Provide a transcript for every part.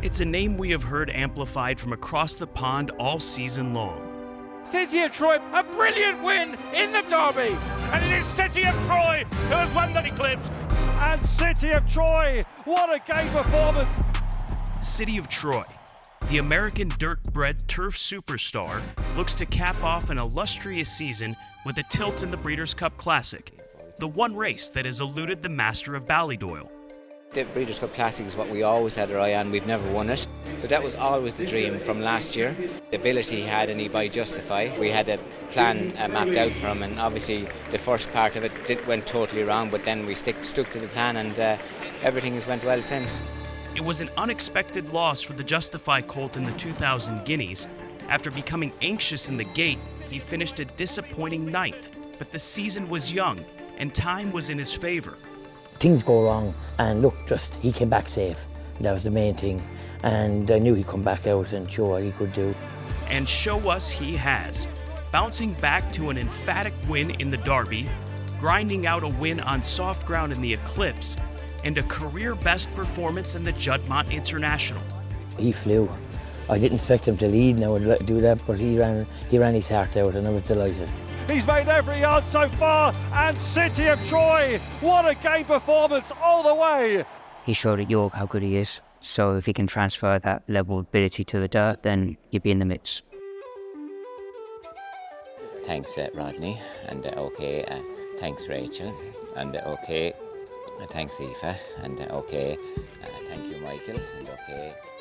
It's a name we have heard amplified from across the pond all season long. City of Troy, a brilliant win in the derby. And it is City of Troy who has won that eclipse. And City of Troy, what a game performance. City of Troy, the American dirt-bred turf superstar, looks to cap off an illustrious season with a tilt in the Breeders' Cup Classic, the one race that has eluded the master of Ballydoyle. The Breeders' Cup Classic is what we always had our eye on. We've never won it. So that was always the dream from last year. The ability he had and he by Justify. We had a plan mapped out for him, and obviously the first part of it went totally wrong, but then we stuck to the plan, and everything has went well since. It was an unexpected loss for the Justify colt in the 2000 Guineas. After becoming anxious in the gate, he finished a disappointing 9th, but the season was young and time was in his favor. Things go wrong, and look, just he came back safe. That was the main thing, and I knew he'd come back out and show what he could do. And show us he has, bouncing back to an emphatic win in the Derby, grinding out a win on soft ground in the Eclipse, and a career-best performance in the Juddmonte International. He flew. I didn't expect him to lead now and do that, but he ran his heart out, and I was delighted. He's made every yard so far, and City of Troy, what a game performance all the way. He showed at York how good he is, so if he can transfer that level of ability to the dirt, then he'd be in the mix. Thanks, Rodney, and thanks, Rachel, and thanks, Aoife, and thank you, Michael, and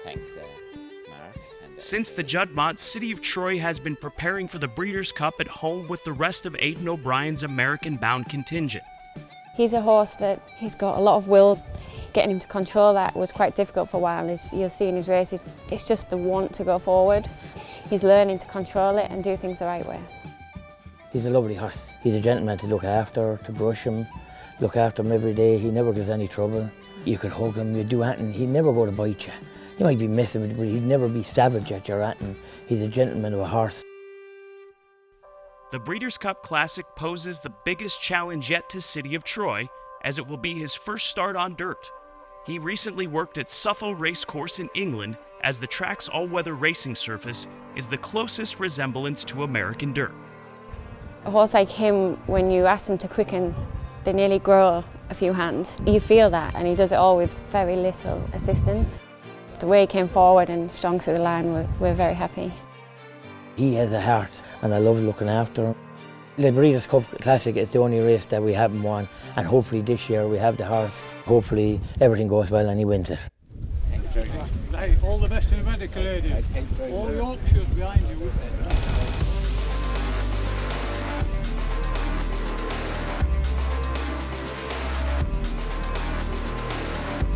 thanks, Mark. Since the Juddmonte, City of Troy has been preparing for the Breeders' Cup at home with the rest of Aidan O'Brien's American-bound contingent. He's a horse that he's got a lot of will. Getting him to control that was quite difficult for a while. As you'll see in his races, it's just the want to go forward. He's learning to control it and do things the right way. He's a lovely horse. He's a gentleman to look after, to brush him, look after him every day. He never gives any trouble. You could hug him, you'd do anything. He'd never go to bite you. He might be missing, but he'd never be savage at your anything. He's a gentleman of a horse. The Breeders' Cup Classic poses the biggest challenge yet to City of Troy, as it will be his first start on dirt. He recently worked at Suffolk Racecourse in England, as the track's all-weather racing surface is the closest resemblance to American dirt. A horse like him, when you ask them to quicken, they nearly grow a few hands. You feel that, and he does it all with very little assistance. The way he came forward and strong through the line, we're very happy. He has a heart, and I love looking after him. The Breeders' Cup Classic is the only race that we haven't won, and hopefully this year we have the horse. Hopefully everything goes well and he wins it. Thanks very much. All the best in the medical area. All Yorkshire behind you.